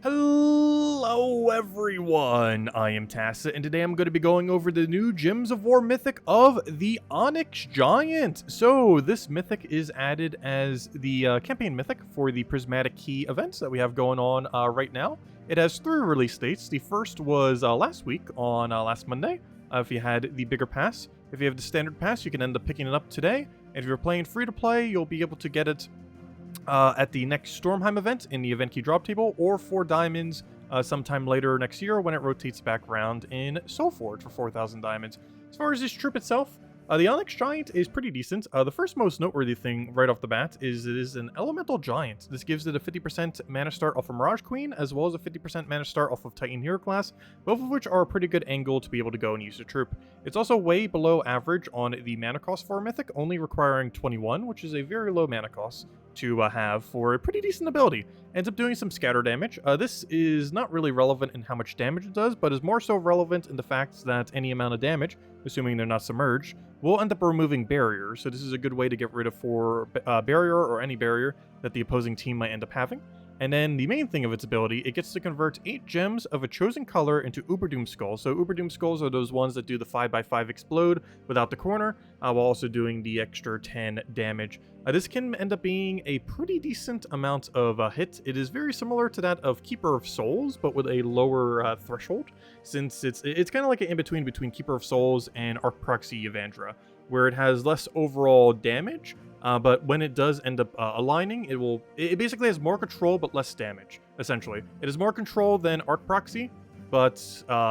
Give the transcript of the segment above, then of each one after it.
Hello everyone, I am Tacit, and today I'm going to be going over the new Gems of War Mythic of the Onyx Giant. So this Mythic is added as the campaign Mythic for the Prismatic Key events that we have going on right now. It has 3 release dates. The first was last week on last Monday, if you had the bigger pass. If you have the standard pass, you can end up picking it up today. And if you're playing free to play, you'll be able to get it at the next Stormheim event in the event key drop table, or for diamonds sometime later next year when it rotates back around in Soulforge for 4,000 diamonds. As far as this troop itself, the Onyx Giant is pretty decent. The first most noteworthy thing right off the bat is it is an Elemental Giant. This gives it a 50% mana start off of Mirage Queen, as well as a 50% mana start off of Titan Hero class, both of which are a pretty good angle to be able to go and use the troop. It's also way below average on the mana cost for a Mythic, only requiring 21, which is a very low mana cost to have for a pretty decent ability. Ends up doing some scatter damage. This is not really relevant in how much damage it does, but is more so relevant in the fact that any amount of damage, assuming they're not submerged, will end up removing barriers. So this is a good way to get rid of barrier or any barrier that the opposing team might end up having. And then the main thing of its ability, it gets to convert 8 gems of a chosen color into Uberdoom Skulls. So Uberdoom Skulls are those ones that do the 5x5 explode without the corner, while also doing the extra 10 damage. This can end up being a pretty decent amount of hit. It is very similar to that of Keeper of Souls, but with a lower threshold, since it's kind of like an in-between between Keeper of Souls and Archproxy Evandra, where it has less overall damage, but when it does end up aligning, it basically has more control but less damage, essentially. It is more control than Archproxy,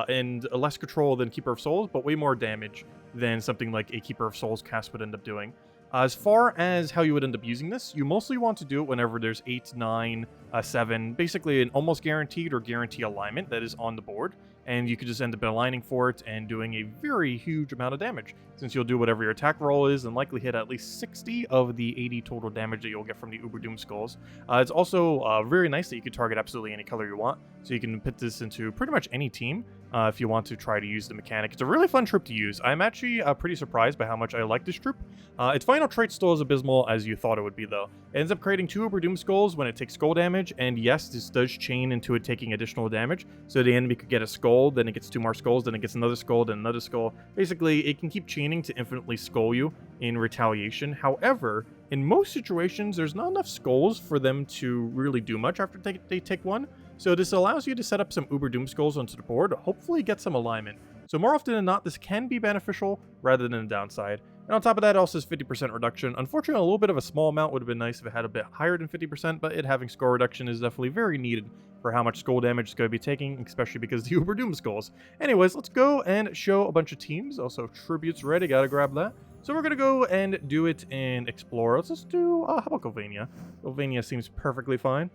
and less control than Keeper of Souls, but way more damage than something like a Keeper of Souls cast would end up doing. As far as how you would end up using this, you mostly want to do it whenever there's 8, 9, 7, basically an almost guaranteed or guarantee alignment that is on the board, and you could just end up aligning for it and doing a very huge amount of damage, since you'll do whatever your attack roll is and likely hit at least 60 of the 80 total damage that you'll get from the Uberdoom Skulls. It's also very nice that you can target absolutely any color you want, so you can put this into pretty much any team if you want to try to use the mechanic. It's a really fun troop to use. I'm actually pretty surprised by how much I like this troop. Its final trait still as abysmal as you thought it would be, though. It ends up creating 2 Uberdoom Skulls when it takes skull damage, and yes, this does chain into it taking additional damage, so the enemy could get a skull, then it gets 2 more skulls, then it gets another skull, then another skull. Basically, it can keep chaining to infinitely skull you in retaliation. However, in most situations, there's not enough skulls for them to really do much after they take one, so this allows you to set up some Uberdoom Skulls onto the board, hopefully get some alignment. So more often than not, this can be beneficial rather than a downside. And on top of that, it also has 50% reduction. Unfortunately, a little bit of a small amount would have been nice if it had a bit higher than 50%, but it having skull reduction is definitely very needed for how much skull damage it's going to be taking, especially because the Uberdoom Skulls. Anyways, let's go and show a bunch of teams. Also, tributes ready, gotta grab that. So we're going to go and do it in Explorer. Let's just do, how about Golvania? Golvania seems perfectly fine.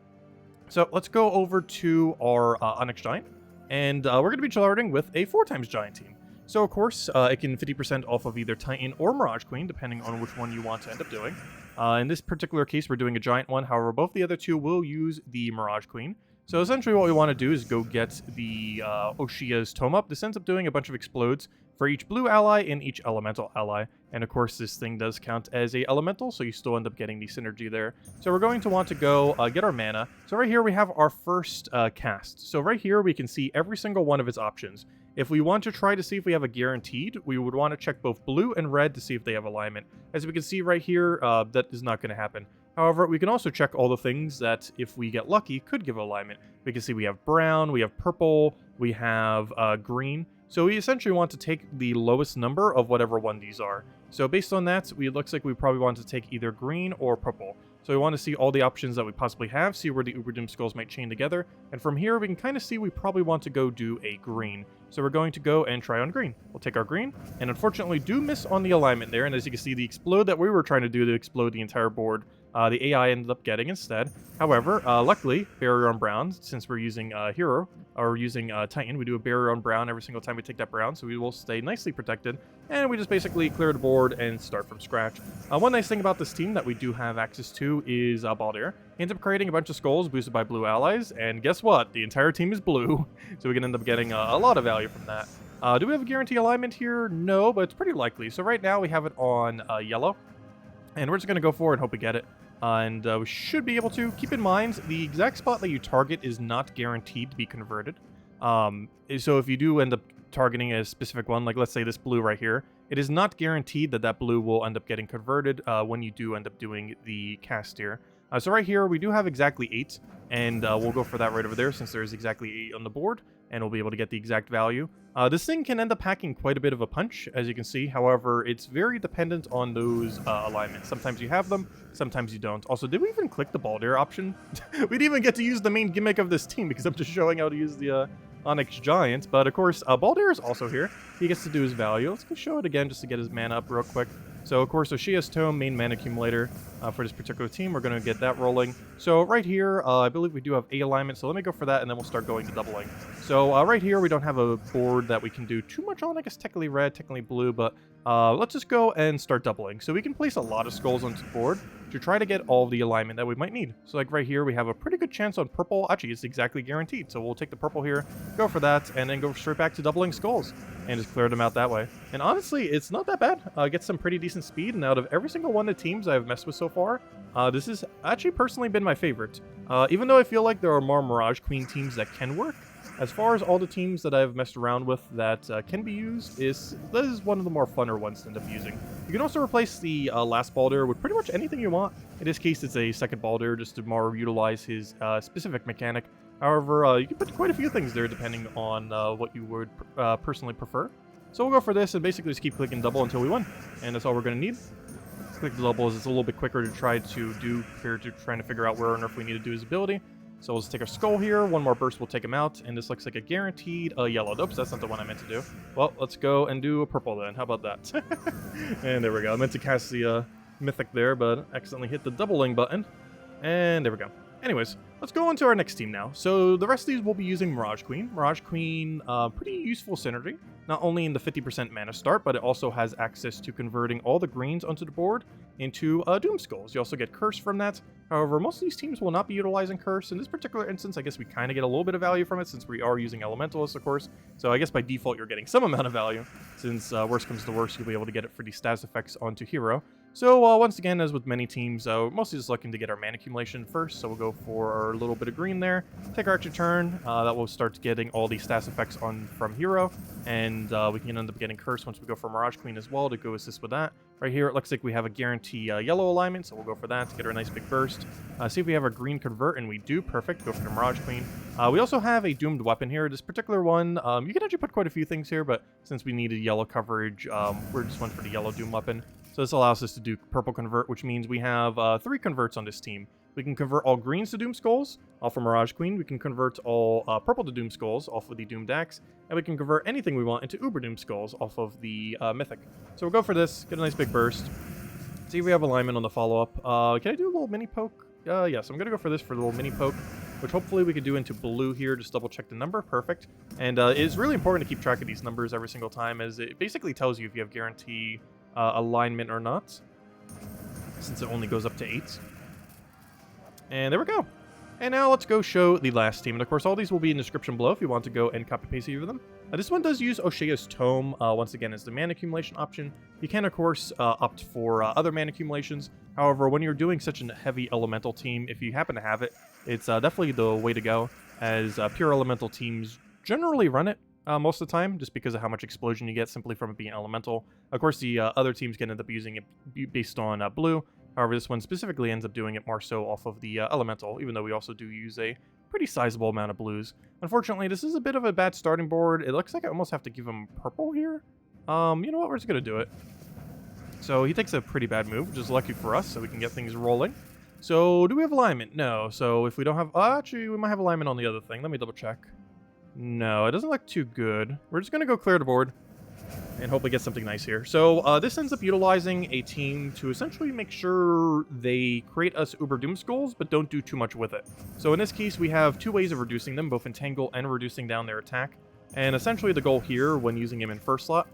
So let's go over to our Onyx Giant, and we're going to be charting with a 4x Giant team. So of course, it can 50% off of either Titan or Mirage Queen, depending on which one you want to end up doing. In this particular case, we're doing a Giant one. However, both the other two will use the Mirage Queen. So essentially what we want to do is go get the Oshia's Tome Up. This ends up doing a bunch of explodes for each blue ally and each elemental ally. And of course, this thing does count as a elemental, so you still end up getting the synergy there. So we're going to want to go get our mana. So right here we have our first cast. So right here we can see every single one of its options. If we want to try to see if we have a guaranteed, we would want to check both blue and red to see if they have alignment. As we can see right here, that is not going to happen. However, we can also check all the things that, if we get lucky, could give alignment. We can see we have brown, we have purple, we have green. So we essentially want to take the lowest number of whatever one these are. So based on that, it looks like we probably want to take either green or purple. So we want to see all the options that we possibly have, see where the Uberdoom Skulls might chain together, and from here we can kind of see we probably want to go do a green. So we're going to go and try on green. We'll take our green, and unfortunately do miss on the alignment there, and as you can see, the explode that we were trying to do to explode the entire board, the AI ended up getting instead. However, luckily, barrier on brown, since we're using hero, or using Titan, we do a barrier on brown every single time we take that brown, so we will stay nicely protected, and we just basically clear the board and start from scratch. One nice thing about this team that we do have access to is Baldur. He ends up creating a bunch of skulls boosted by blue allies, and guess what? The entire team is blue, so we can end up getting a lot of value from that. Do we have a guarantee alignment here? No, but it's pretty likely. So right now we have it on yellow, and we're just going to go for it and hope we get it. and we should be able to. Keep in mind, the exact spot that you target is not guaranteed to be converted. So if you do end up targeting a specific one, like let's say this blue right here, it is not guaranteed that that blue will end up getting converted when you do end up doing the cast here. So right here, we do have exactly 8, and we'll go for that right over there since there's exactly 8 on the board, and we'll be able to get the exact value. This thing can end up packing quite a bit of a punch, as you can see. However, it's very dependent on those alignments. Sometimes you have them, sometimes you don't. Also, did we even click the Baldur option? We didn't even get to use the main gimmick of this team because I'm just showing how to use the Onyx Giant. But of course, Baldur is also here. He gets to do his value. Let's go show it again just to get his mana up real quick. So, of course, Oshia's Tome, main mana accumulator for this particular team. We're going to get that rolling. So, right here, I believe we do have A alignment. So, let me go for that, and then we'll start going to doubling. So, right here, we don't have a board that we can do too much on. I guess technically red, technically blue, but let's just go and start doubling. So, we can place a lot of skulls onto the board to try to get all the alignment that we might need. So, like right here, we have a pretty good chance on purple. Actually, it's exactly guaranteed. So, we'll take the purple here, go for that, and then go straight back to doubling skulls and just clear them out that way. And honestly, it's not that bad. Get some pretty decent speed, and out of every single one of the teams I've messed with so far, this has actually personally been my favorite. Even though I feel like there are more Mirage Queen teams that can work, as far as all the teams that I've messed around with that can be used, this is one of the more funner ones to end up using. You can also replace the last Baldur with pretty much anything you want. In this case, it's a second Baldur just to more utilize his specific mechanic. However, you can put quite a few things there depending on what you would personally prefer. So we'll go for this and basically just keep clicking double until we win. And that's all we're going to need. Click the double as it's a little bit quicker to try to do compared to trying to figure out where on earth we need to do his ability. So we'll just take our skull here. One more burst will take him out. And this looks like a guaranteed yellow. Oops, that's not the one I meant to do. Well, let's go and do a purple then. How about that? And there we go. I meant to cast the Mythic there, but accidentally hit the doubling button. And there we go. Anyways, let's go on to our next team now. So the rest of these will be using Mirage Queen. Mirage Queen, pretty useful synergy. Not only in the 50% mana start, but it also has access to converting all the greens onto the board into Doom Skulls. You also get Curse from that. However, most of these teams will not be utilizing Curse. In this particular instance, I guess we kind of get a little bit of value from it since we are using Elementalists, of course. So I guess by default, you're getting some amount of value. Since worst comes to worst, you'll be able to get it for the status effects onto Hero. So once again, as with many teams, we're mostly just looking to get our mana accumulation first. So we'll go for our little bit of green there. Take our extra turn. That will start getting all the stats effects on from Hero. And we can end up getting Curse once we go for Mirage Queen as well to go assist with that. Right here, it looks like we have a guarantee yellow alignment. So we'll go for that to get our nice big burst. See if we have our green convert, and we do. Perfect. Go for the Mirage Queen. We also have a doomed weapon here. This particular one, you can actually put quite a few things here, but since we needed yellow coverage, we're just went for the yellow doom weapon. So this allows us to do purple convert, which means we have 3 converts on this team. We can convert all greens to Doom Skulls off of Mirage Queen. We can convert all purple to Doom Skulls off of the Doomed Axe. And we can convert anything we want into Uber Doom Skulls off of the Mythic. So we'll go for this, get a nice big burst. See if we have alignment on the follow-up. Can I do a little mini poke? Yes, I'm going to go for this for the little mini poke, which hopefully we could do into blue here. Just double check the number. Perfect. And it's really important to keep track of these numbers every single time, as it basically tells you if you have guarantee alignment or not, since it only goes up to 8. And there we go. And now let's go show the last team. And of course, all these will be in the description below if you want to go and copy paste either of them. This one does use Oshia's Tome, once again, as the mana accumulation option. You can, of course, opt for other mana accumulations. However, when you're doing such a heavy elemental team, if you happen to have it, it's definitely the way to go, as pure elemental teams generally run it most of the time, just because of how much explosion you get simply from it being elemental. Of course, the other teams can end up using it based on blue. However, this one specifically ends up doing it more so off of the elemental, even though we also do use a pretty sizable amount of blues. Unfortunately, this is a bit of a bad starting board. It looks like I almost have to give him purple here. You know what? We're just going to do it. So he takes a pretty bad move, which is lucky for us, so we can get things rolling. So do we have alignment? No. So if we don't have... actually, we might have alignment on the other thing. Let me double check. No, it doesn't look too good. We're just going to go clear the board and hopefully get something nice here. So this ends up utilizing a team to essentially make sure they create us Uber Doom Skulls, but don't do too much with it. So in this case, we have 2 ways of reducing them, both Entangle and reducing down their attack. And essentially the goal here, when using him in first slot,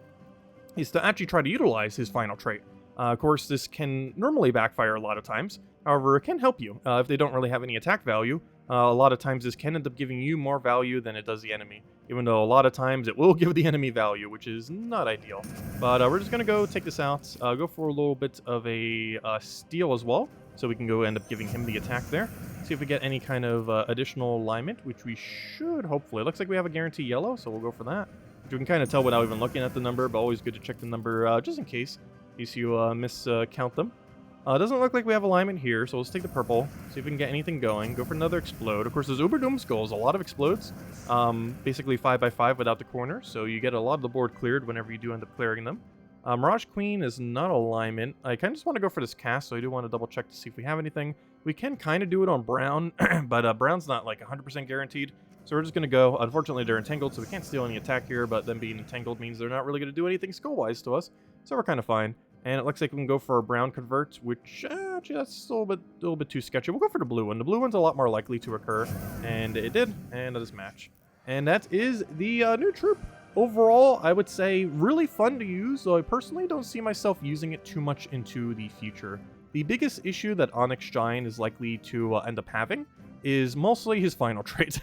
is to actually try to utilize his final trait. Of course, this can normally backfire a lot of times. However, it can help you if they don't really have any attack value. A lot of times this can end up giving you more value than it does the enemy, even though a lot of times it will give the enemy value, which is not ideal. But we're just going to go take this out, go for a little bit of a steal as well, so we can go end up giving him the attack there. See if we get any kind of additional alignment, which we should, hopefully. It looks like we have a guarantee yellow, so we'll go for that. Which we can kind of tell without even looking at the number, but always good to check the number just in case you miscount them. Doesn't look like we have alignment here, so let's take the purple, see if we can get anything going. Go for another explode. Of course, there's Uberdoom Skulls, a lot of explodes. Basically 5x5 without the corner, so you get a lot of the board cleared whenever you do end up clearing them. Mirage Queen is not alignment. I kind of just want to go for this cast, so I do want to double check to see if we have anything. We can kind of do it on Brown, but Brown's not like 100% guaranteed. So we're just going to go. Unfortunately, they're entangled, so we can't steal any attack here, but them being entangled means they're not really going to do anything skill-wise to us. So we're kind of fine. And it looks like we can go for a brown convert, which actually that's still a little bit too sketchy. We'll go for the blue one. The blue one's a lot more likely to occur, and it did, and that is match. And that is the new troop. Overall, I would say really fun to use, though I personally don't see myself using it too much into the future. The biggest issue that Onyx Giant is likely to end up having is mostly his final trait.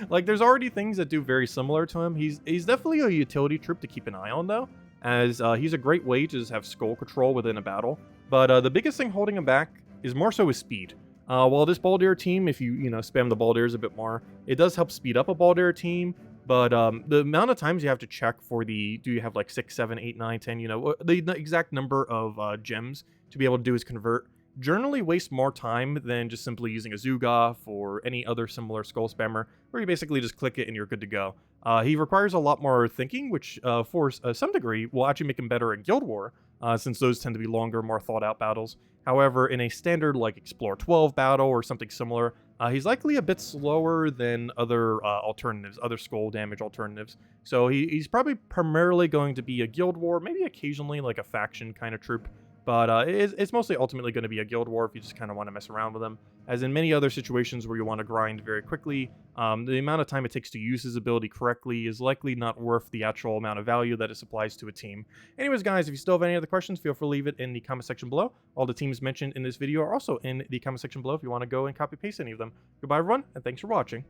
Like, there's already things that do very similar to him. He's definitely a utility troop to keep an eye on, though, as he's a great way to just have skull control within a battle. But the biggest thing holding him back is more so his speed. While this Baldur team, if you spam the Baldurs a bit more, it does help speed up a Baldur team. But the amount of times you have to check for do you have like 6, 7, 8, 9, 10, the exact number of gems to be able to do his convert, generally waste more time than just simply using a Zugoff or any other similar skull spammer, where you basically just click it and you're good to go. He requires a lot more thinking, which for some degree will actually make him better at Guild War, since those tend to be longer, more thought out battles. However, in a standard like Explore 12 battle or something similar, he's likely a bit slower than other alternatives, other skull damage alternatives. So he's probably primarily going to be a Guild War, maybe occasionally like a faction kind of troop. But it's mostly ultimately going to be a Guild War if you just kind of want to mess around with them. As in many other situations where you want to grind very quickly, the amount of time it takes to use his ability correctly is likely not worth the actual amount of value that it supplies to a team. Anyways, guys, if you still have any other questions, feel free to leave it in the comment section below. All the teams mentioned in this video are also in the comment section below if you want to go and copy-paste any of them. Goodbye, everyone, and thanks for watching.